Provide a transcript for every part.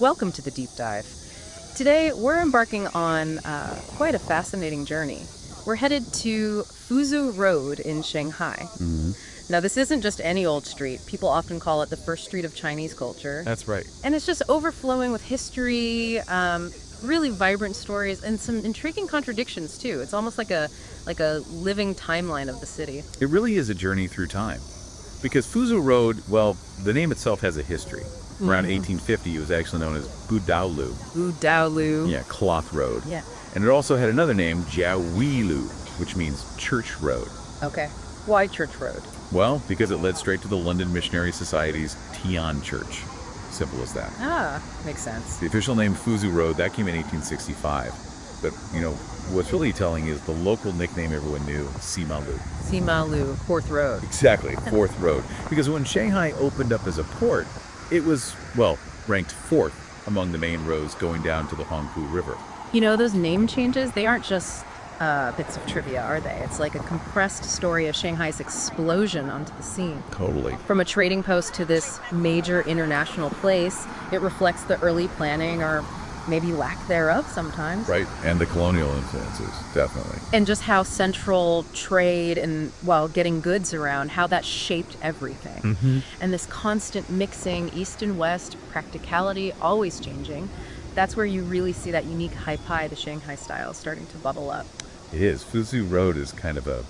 Welcome to the Deep Dive. Today, we're embarking on quite a fascinating journey. We're headed to Fuzhou Road in Shanghai. Now, this isn't just any old street. People often call it the first street of Chinese culture. That's right. And it's just overflowing with history, really vibrant stories, and some intriguing contradictions, too. It's almost like a living timeline of the city. It really is a journey through time. Because Fuzhou Road, well, the name itself has a history. Around 1850, it was actually known as Budaolu. Budaolu. Yeah, Cloth Road. Yeah. And it also had another name, Jiaowilu, which means Church Road. Okay. Why Church Road? Well, because it led straight to the London Missionary Society's Tian Church. Simple as that. Ah, makes sense. The official name Fuzhou Road, that came in 1865. But, what's really telling is the local nickname everyone knew, Simalu. Simalu, Fourth Road. Exactly, Fourth Road. Because when Shanghai opened up as a port, it was, ranked fourth among the main roads going down to the Huangpu River. Those name changes, they aren't just bits of trivia, are they? It's like a compressed story of Shanghai's explosion onto the scene. Totally. From a trading post to this major international place, it reflects the early planning or maybe lack thereof sometimes. Right, and the colonial influences, definitely. And just how central trade and, getting goods around, how that shaped everything. And this constant mixing, east and west, practicality, always changing. That's where you really see that unique Hai-Pai, the Shanghai style, starting to bubble up. It is. Fuzhou Road is kind of a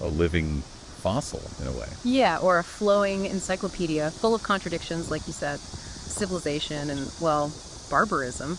living fossil, in a way. Yeah, or a flowing encyclopedia full of contradictions, like you said, civilization and, barbarism,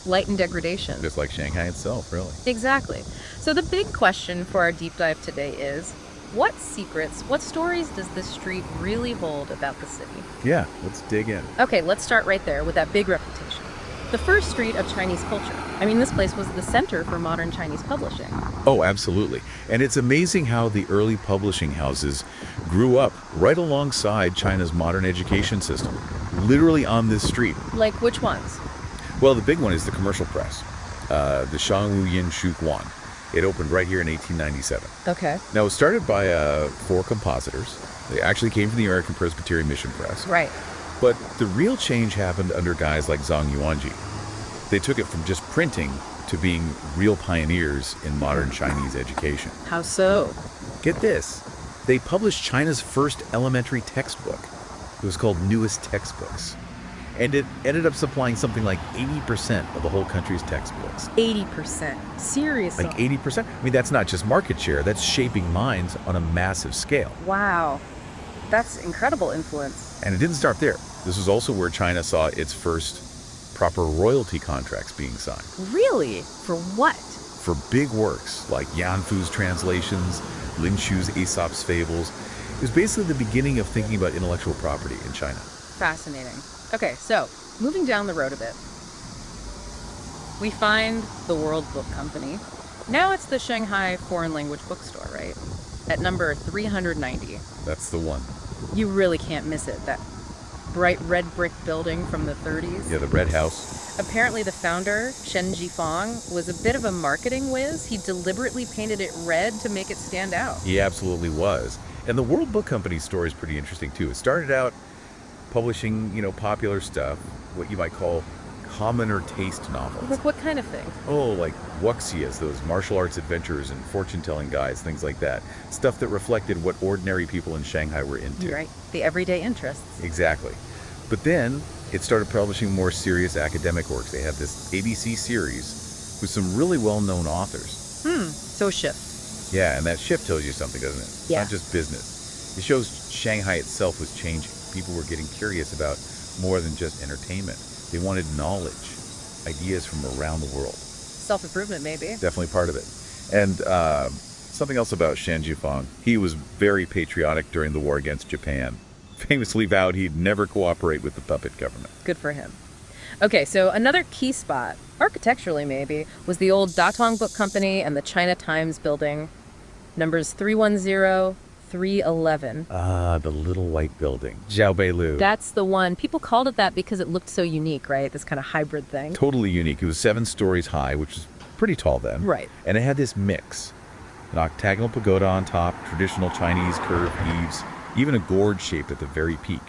light and degradation. Just like Shanghai itself, really. Exactly. So the big question for our deep dive today is, what secrets, what stories does this street really hold about the city? Yeah, let's dig in. Okay, let's start right there with that big reputation. The first street of Chinese culture. I mean, this place was the center for modern Chinese publishing. Oh, absolutely. And it's amazing how the early publishing houses grew up right alongside China's modern education system, literally on this street. Like which ones? Well, the big one is the commercial press, the Shangwu Yin Shu Guan. It opened right here in 1897. Okay. Now, it was started by 4 compositors. They actually came from the American Presbyterian Mission Press. Right. But the real change happened under guys like Zhang Yuanji. They took it from just printing to being real pioneers in modern Chinese education. How so? Get this. They published China's first elementary textbook. It was called Newest Textbooks. And it ended up supplying something like 80% of the whole country's textbooks. 80%? Seriously? Like 80%? I mean, that's not just market share. That's shaping minds on a massive scale. Wow. That's incredible influence. And it didn't start there. This was also where China saw its first proper royalty contracts being signed. Really? For what? For big works like Yan Fu's translations, Lin Xu's Aesop's Fables. It was basically the beginning of thinking about intellectual property in China. Fascinating. Okay, so moving down the road a bit, we find the World Book Company. Now it's the Shanghai Foreign Language Bookstore, right? At number 390. That's the one. You really can't miss it. That bright red brick building from the 30s. Yeah, the Red House. Apparently the founder, Shen Jifang, was a bit of a marketing whiz. He deliberately painted it red to make it stand out. He absolutely was. And the World Book Company's story is pretty interesting, too. It started out publishing, popular stuff, what you might call commoner taste novels. Like what kind of thing? Oh, like wuxias, those martial arts adventures and fortune-telling guides, things like that. Stuff that reflected what ordinary people in Shanghai were into. Right, the everyday interests. Exactly. But then it started publishing more serious academic works. They have this ABC series with some really well-known authors. So a shift. Yeah, and that shift tells you something, doesn't it? It's Yeah. not just business. It shows Shanghai itself was changing. People were getting curious about more than just entertainment. They wanted knowledge, ideas from around the world. Self-improvement, maybe. Definitely part of it. And something else about Shen Jifang. He was very patriotic during the war against Japan. Famously vowed he'd never cooperate with the puppet government. Good for him. Okay, so another key spot, architecturally maybe, was the old Datong Book Company and the China Times building, numbers 310, 311. Ah, the little white building. Jiaobeilu. That's the one. People called it that because it looked so unique, right? This kind of hybrid thing. Totally unique. It was 7 stories high, which is pretty tall then. Right. And it had this mix. An octagonal pagoda on top, traditional Chinese curved eaves, even a gorge shaped at the very peak.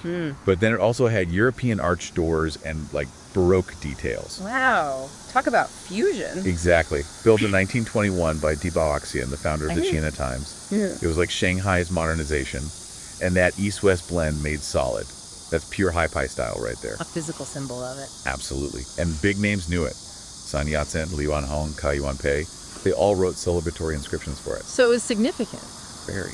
But then it also had European arched doors and like Baroque details. Wow. Talk about fusion. Exactly. Built in 1921 by Di Baoxian, the founder of the China Times. Yeah. It was like Shanghai's modernization, and that east-west blend made solid. That's pure Hai-Pai style right there. A physical symbol of it. Absolutely. And big names knew it. Sun Yat-sen, Li Yuanhong, Kai Yuanpei. They all wrote celebratory inscriptions for it. So it was significant. Very.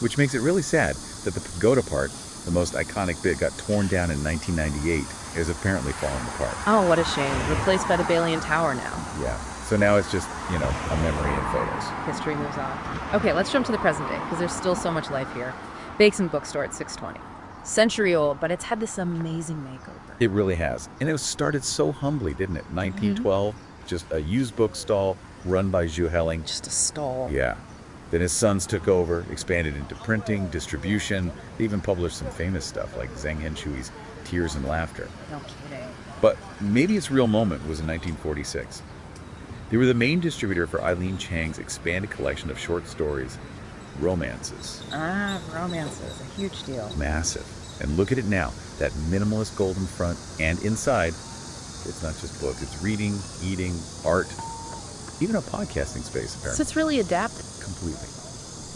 Which makes it really sad that the pagoda part, the most iconic bit, got torn down in 1998. It is apparently falling apart. Oh, what a shame. Replaced by the Balian Tower now. Yeah. So now it's just, a memory in photos. History moves on. Okay, let's jump to the present day, because there's still so much life here. Bakeson Bookstore at 620. Century old, but it's had this amazing makeover. It really has. And it was started so humbly, didn't it? 1912, just a used book stall run by Zhu Helling. Just a stall. Yeah. Then his sons took over, expanded into printing, distribution. They even published some famous stuff like Zheng Henshui's Tears and Laughter. No kidding. But maybe its real moment was in 1946. They were the main distributor for Eileen Chang's expanded collection of short stories, romances. Ah, romances. A huge deal. Massive. And look at it now. That minimalist golden front and inside, it's not just books. It's reading, eating, art, even a podcasting space, apparently. So it's really adapted. Completely.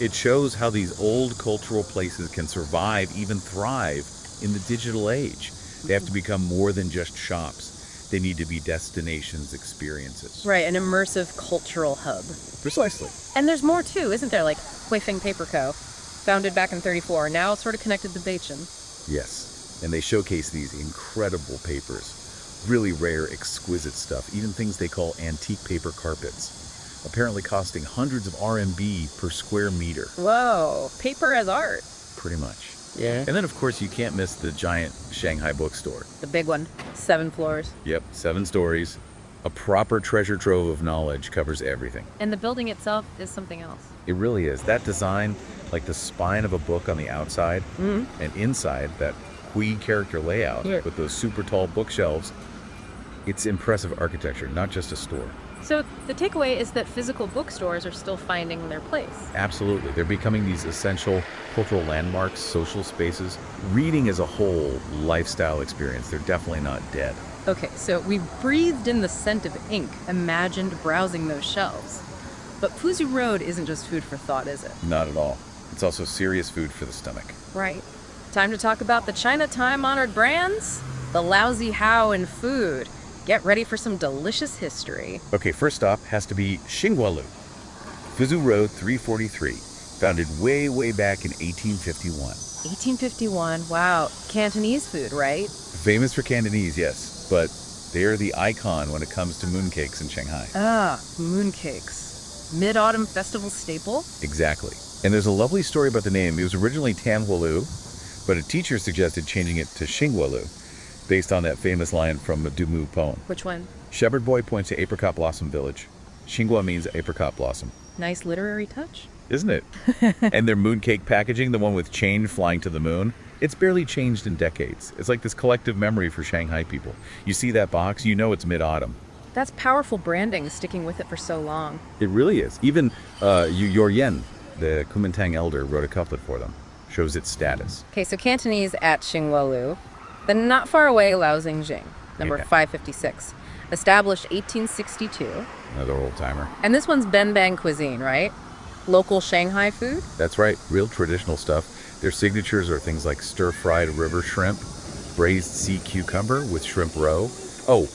It shows how these old cultural places can survive, even thrive, in the digital age. They have to become more than just shops. They need to be destinations, experiences. Right, an immersive cultural hub. Precisely. And there's more too, isn't there? Like Huifeng Paper Co., founded back in 34, now sort of connected to Beijing. Yes. And they showcase these incredible papers. Really rare, exquisite stuff. Even things they call antique paper carpets. Apparently costing hundreds of RMB per square meter. Whoa, paper as art. Pretty much. Yeah. And then, of course, you can't miss the giant Shanghai bookstore. The big one. 7 floors. Yep, 7 stories. A proper treasure trove of knowledge covers everything. And the building itself is something else. It really is. That design, like the spine of a book on the outside, and inside, that Hui character layout with those super tall bookshelves, it's impressive architecture, not just a store. So the takeaway is that physical bookstores are still finding their place. Absolutely. They're becoming these essential cultural landmarks, social spaces. Reading as a whole lifestyle experience. They're definitely not dead. Okay, so we breathed in the scent of ink, imagined browsing those shelves. But Fuzhou Road isn't just food for thought, is it? Not at all. It's also serious food for the stomach. Right. Time to talk about the China time-honored brands, the lousy how in food. Get ready for some delicious history. Okay, first stop has to be Xingualu. Fuzhou Road 343, founded way, way back in 1851. 1851, wow. Cantonese food, right? Famous for Cantonese, yes, but they're the icon when it comes to mooncakes in Shanghai. Ah, mooncakes. Mid-autumn festival staple? Exactly. And there's a lovely story about the name. It was originally Tianhualu, but a teacher suggested changing it to Xingualu, based on that famous line from a Dumu poem. Which one? Shepherd boy points to Apricot Blossom Village. Xinghua means apricot blossom. Nice literary touch. Isn't it? And their mooncake packaging, the one with chain flying to the moon, it's barely changed in decades. It's like this collective memory for Shanghai people. You see that box, you know it's mid-autumn. That's powerful branding, sticking with it for so long. It really is. Even Yor Yen, the Kuomintang elder, wrote a couplet for them. Shows its status. Okay, so Cantonese at Xingualu. Then not far away, Laoxingjing, number 556. Established 1862. Another old-timer. And this one's Benbang cuisine, right? Local Shanghai food? That's right, real traditional stuff. Their signatures are things like stir-fried river shrimp, braised sea cucumber with shrimp roe,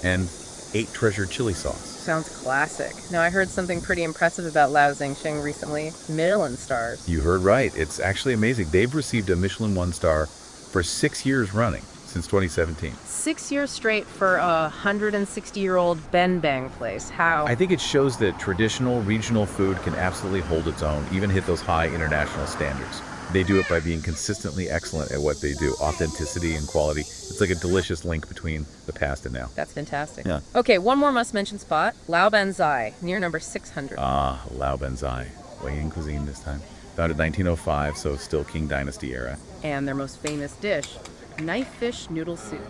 and 8 treasure chili sauce. Sounds classic. Now, I heard something pretty impressive about Laoxingjing recently. Michelin stars. You heard right. It's actually amazing. They've received a Michelin 1-star for 6 years running. Since 2017. 6 years straight for a 160-year-old Benbang place. How? I think it shows that traditional regional food can absolutely hold its own, even hit those high international standards. They do it by being consistently excellent at what they do. Authenticity and quality. It's like a delicious link between the past and now. That's fantastic. Yeah. Okay, one more must-mention spot. Lao Banzai, near number 600. Ah, Lao Banzai. Wei-Yin cuisine this time. Founded 1905, so still Qing Dynasty era. And their most famous dish, knife fish noodle soup.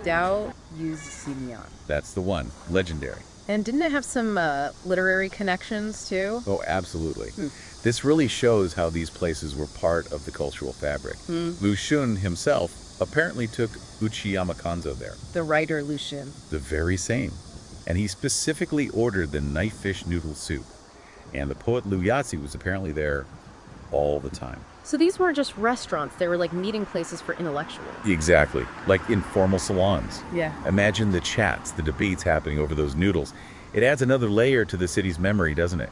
Dao Yu Ximian. That's the one. Legendary. And didn't it have some literary connections, too? Oh, absolutely. This really shows how these places were part of the cultural fabric. Lu Xun himself apparently took Uchiyama Kanzo there. The writer Lu Xun. The very same. And he specifically ordered the knife fish noodle soup. And the poet Lu Yatsi was apparently there all the time. So these weren't just restaurants, they were like meeting places for intellectuals. Exactly. Like informal salons. Yeah. Imagine the chats, the debates happening over those noodles. It adds another layer to the city's memory, doesn't it?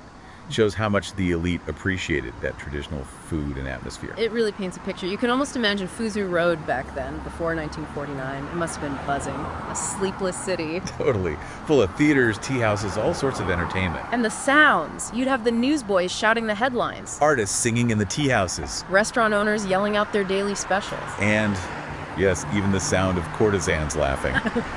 Shows how much the elite appreciated that traditional food and atmosphere. It really paints a picture. You can almost imagine Fuzhou Road back then, before 1949. It must have been buzzing. A sleepless city. Totally. Full of theaters, tea houses, all sorts of entertainment. And the sounds. You'd have the newsboys shouting the headlines. Artists singing in the tea houses. Restaurant owners yelling out their daily specials. And, yes, even the sound of courtesans laughing.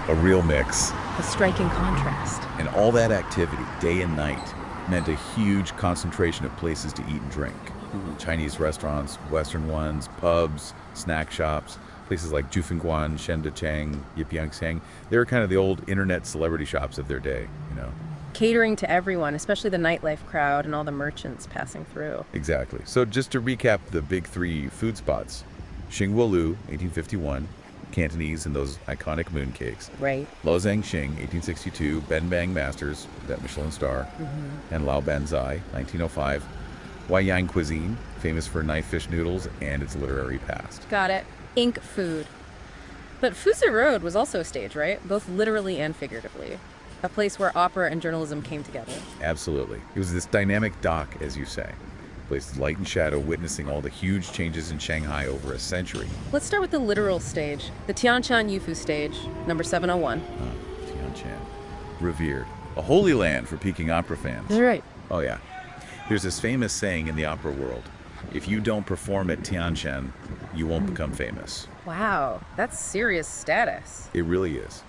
A real mix. A striking contrast. And all that activity, day and night, meant a huge concentration of places to eat and drink. Chinese restaurants, Western ones, pubs, snack shops, places like Jufengguan, Shendeqiang, Yipiangxiang. They were kind of the old internet celebrity shops of their day, you know. Catering to everyone, especially the nightlife crowd and all the merchants passing through. Exactly. So just to recap the big three food spots: Xingwo Lu, 1851, Cantonese and those iconic mooncakes. Right. Lozang Xing, 1862, Ben Bang Masters, that Michelin star, and Lao Ban Zai, 1905. Huaiyang cuisine, famous for knife fish noodles and its literary past. Got it. Ink food. But Fuzhou Road was also a stage, right? Both literally and figuratively. A place where opera and journalism came together. Absolutely. It was this dynamic dock, as you say. Placed light and shadow, witnessing all the huge changes in Shanghai over a century. Let's start with the literal stage, the Tianshan Yufu stage, number 701. Tianshan. Revered. A holy land for Peking opera fans. That's right. Oh, yeah. There's this famous saying in the opera world: if you don't perform at Tianshan, you won't become famous. Wow, that's serious status. It really is.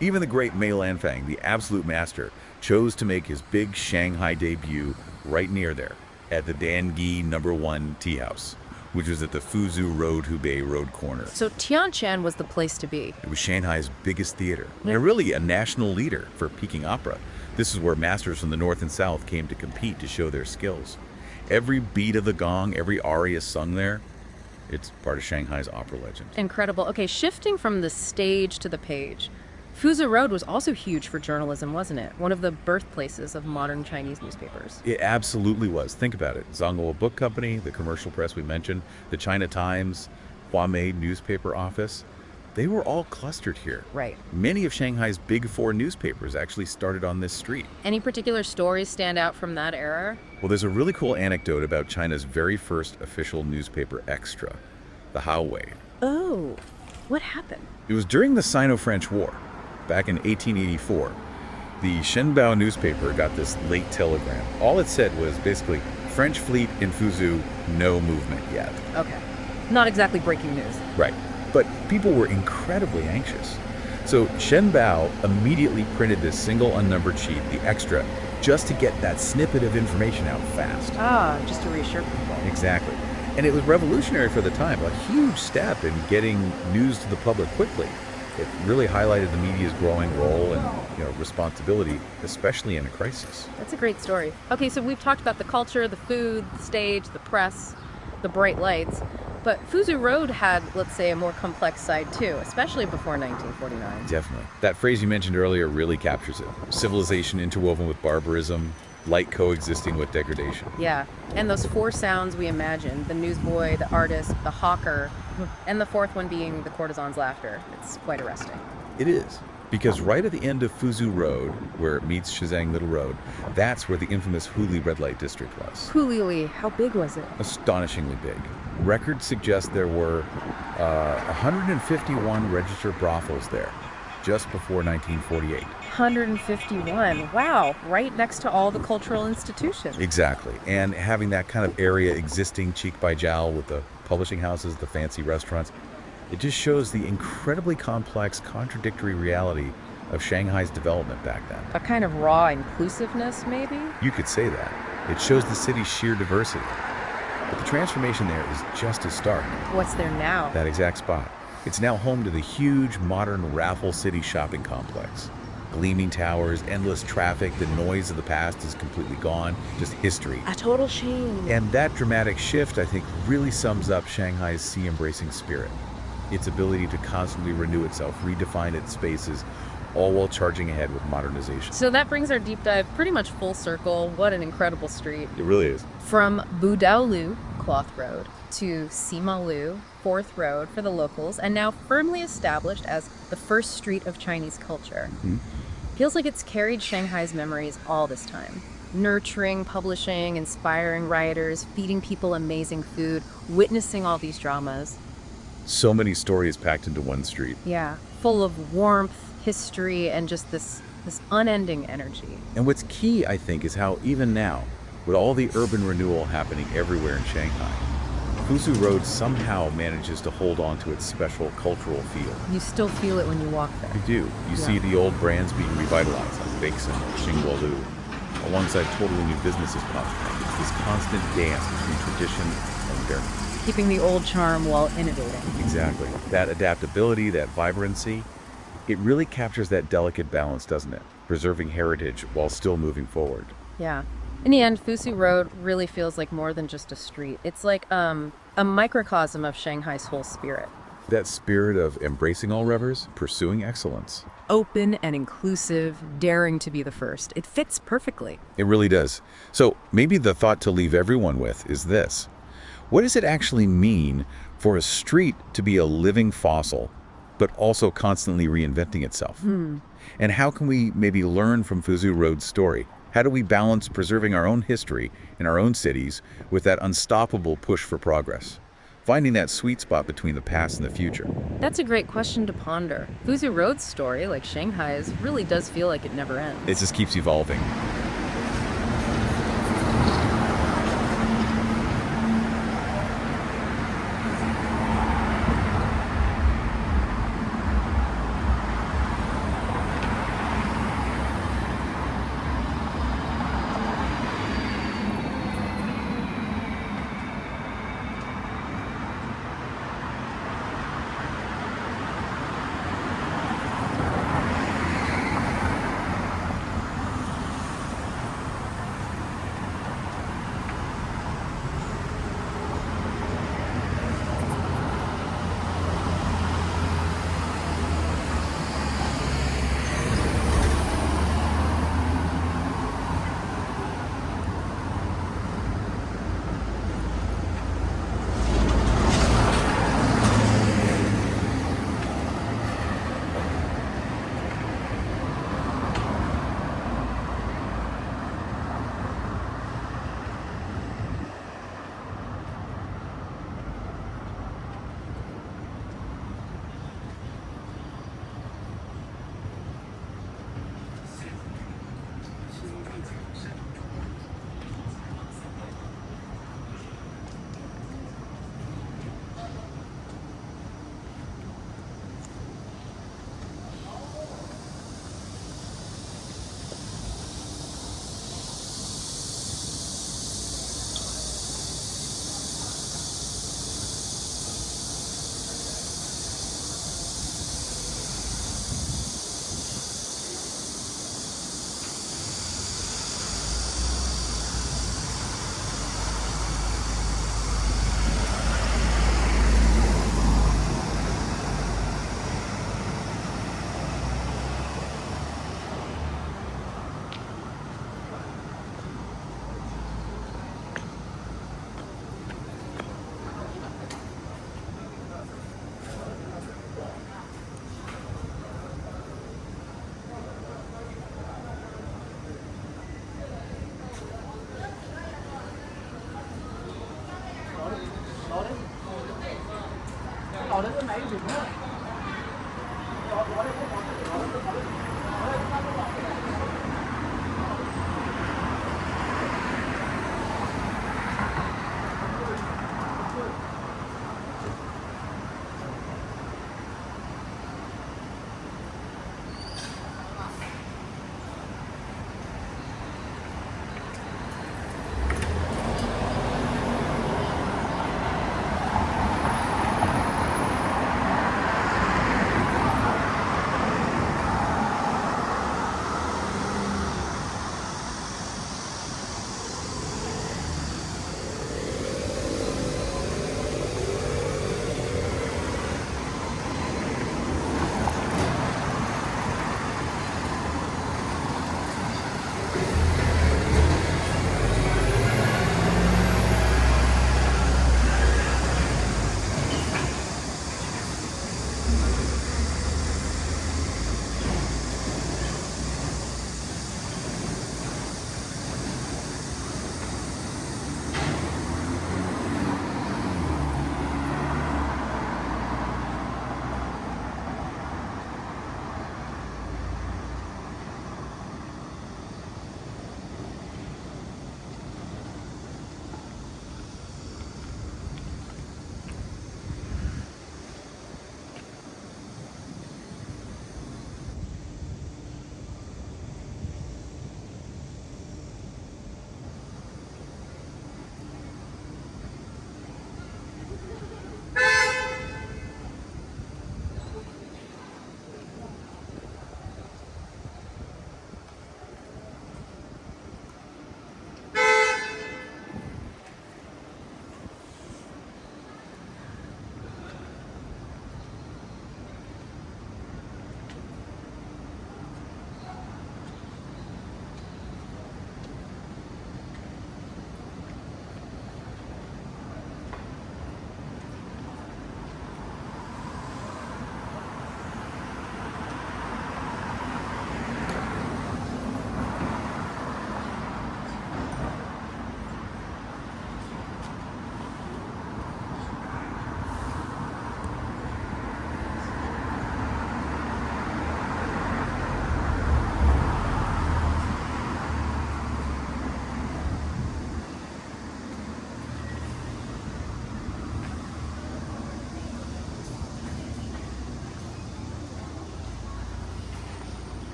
Even the great Mei Lanfang, the absolute master, chose to make his big Shanghai debut right near there, at the Dangi No. 1 Tea House, which was at the Fuzhou Road-Hubei Road corner. So Tianshan was the place to be. It was Shanghai's biggest theater, and really a national leader for Peking opera. This is where masters from the north and south came to compete to show their skills. Every beat of the gong, every aria sung there, it's part of Shanghai's opera legend. Incredible. Okay, shifting from the stage to the page. Fuzhou Road was also huge for journalism, wasn't it? One of the birthplaces of modern Chinese newspapers. It absolutely was. Think about it. Zhonghua Book Company, the commercial press we mentioned, the China Times, Huamei newspaper office, they were all clustered here. Right. Many of Shanghai's big four newspapers actually started on this street. Any particular stories stand out from that era? Well, there's a really cool anecdote about China's very first official newspaper extra, the Haowei. Oh, what happened? It was during the Sino-French War. Back in 1884, the Shenbao newspaper got this late telegram. All it said was basically, French fleet in Fuzhou, no movement yet. Okay. Not exactly breaking news. Right. But people were incredibly anxious. So Shenbao immediately printed this single unnumbered sheet, the extra, just to get that snippet of information out fast. Ah, just to reassure people. Exactly. And it was revolutionary for the time, a huge step in getting news to the public quickly. It really highlighted the media's growing role and responsibility, especially in a crisis. That's a great story. Okay, so we've talked about the culture, the food, the stage, the press, the bright lights. But Fuzhou Road had, let's say, a more complex side too, especially before 1949. Definitely. That phrase you mentioned earlier really captures it. Civilization interwoven with barbarism, light coexisting with degradation. Yeah, and those four sounds we imagined, the newsboy, the artist, the hawker, and the fourth one being the courtesan's laughter. It's quite arresting. It is. Because right at the end of Fuzhou Road, where it meets Shizang Little Road, that's where the infamous Huli red light district was. Huli, how big was it? Astonishingly big. Records suggest there were 151 registered brothels there, just before 1948. 151. Wow, right next to all the cultural institutions. Exactly. And having that kind of area existing cheek by jowl with the publishing houses, the fancy restaurants, it just shows the incredibly complex, contradictory reality of Shanghai's development back then. A kind of raw inclusiveness, maybe? You could say that. It shows the city's sheer diversity. But the transformation there is just as stark. What's there now? That exact spot. It's now home to the huge, modern Raffle City shopping complex. Gleaming towers, endless traffic, the noise of the past is completely gone, just history. A total change. And that dramatic shift, I think, really sums up Shanghai's sea-embracing spirit. Its ability to constantly renew itself, redefine its spaces, all while charging ahead with modernization. So that brings our deep dive pretty much full circle. What an incredible street. It really is. From Budaolu, Cloth Road, to Simalu, Fourth Road for the locals, and now firmly established as the first street of Chinese culture. Feels like it's carried Shanghai's memories all this time. Nurturing, publishing, inspiring writers, feeding people amazing food, witnessing all these dramas. So many stories packed into one street. Yeah, full of warmth, history, and just this unending energy. And what's key, I think, is how even now, with all the urban renewal happening everywhere in Shanghai, Fuzhou Road somehow manages to hold on to its special cultural feel. You still feel it when you walk there. You do. You see the old brands being revitalized, like Bakeson or Xingguolu, alongside totally new businesses popping up. It's this constant dance between tradition and modernity. Keeping the old charm while innovating. Exactly. That adaptability, that vibrancy, it really captures that delicate balance, doesn't it? Preserving heritage while still moving forward. Yeah. In the end, Fuzhou Road really feels like more than just a street. It's like a microcosm of Shanghai's whole spirit. That spirit of embracing all revers, pursuing excellence. Open and inclusive, daring to be the first. It fits perfectly. It really does. So maybe the thought to leave everyone with is this. What does it actually mean for a street to be a living fossil, but also constantly reinventing itself? And how can we maybe learn from Fuzhou Road's story? How do we balance preserving our own history in our own cities with that unstoppable push for progress? Finding that sweet spot between the past and the future. That's a great question to ponder. Fuzhou Road's story, like Shanghai's, really does feel like it never ends. It just keeps evolving.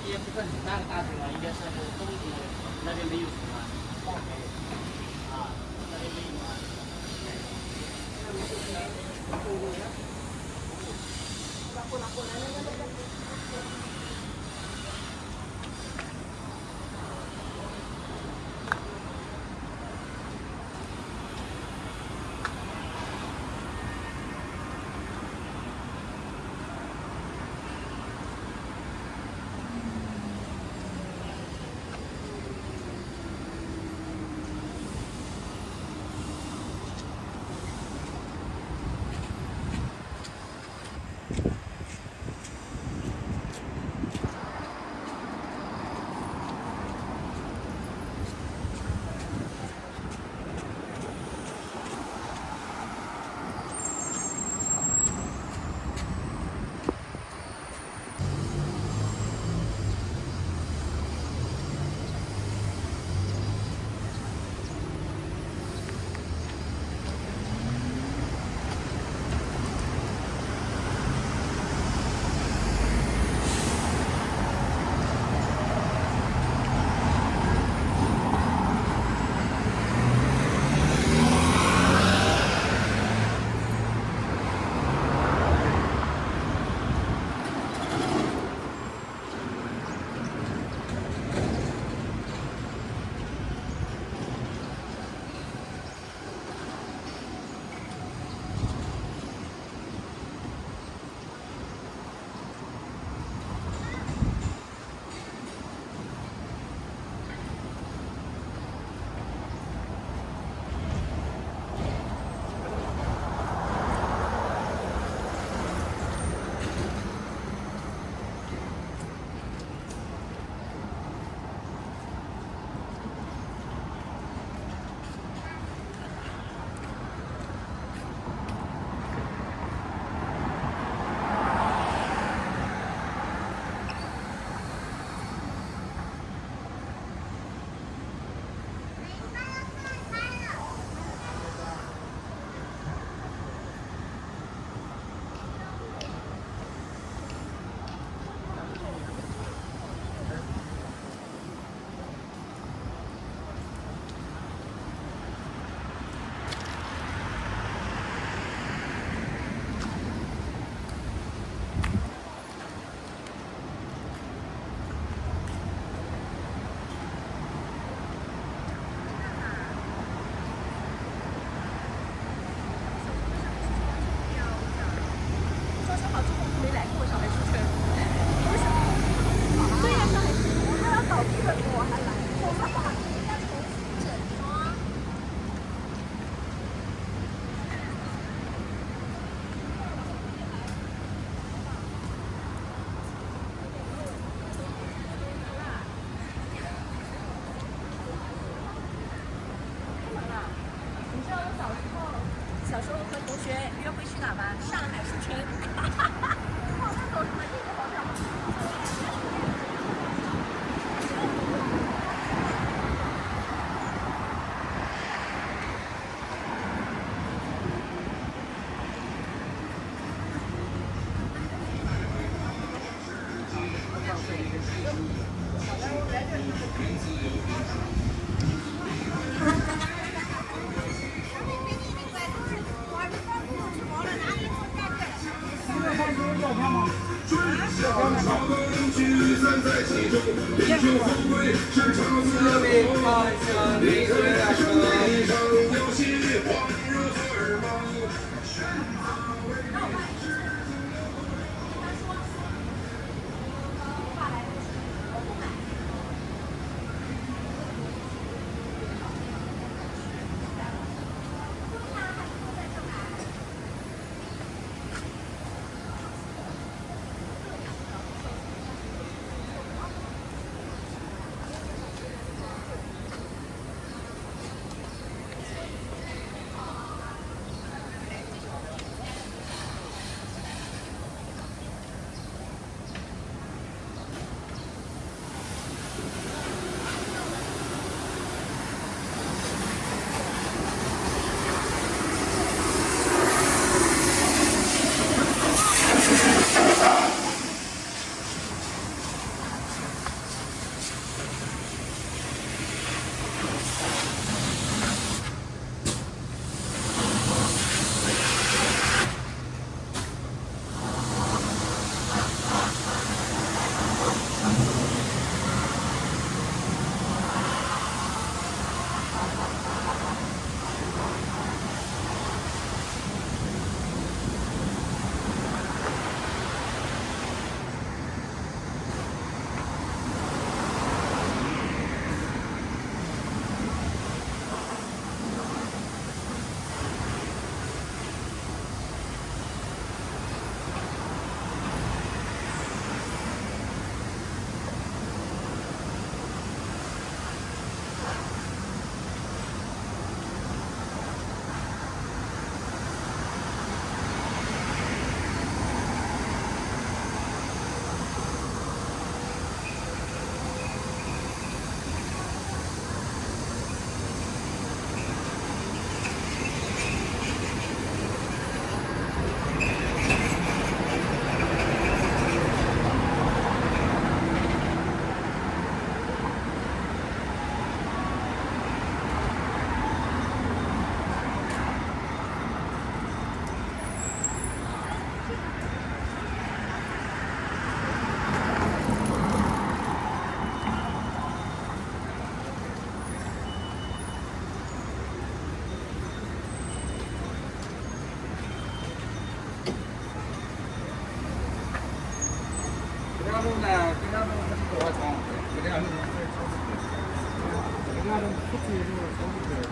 也不是很大的大水嘛，应该是东湖那边没有什么冒水啊，那边没有啊。小时候和同学约会去哪吗？上海福州。家的不注意这个东西，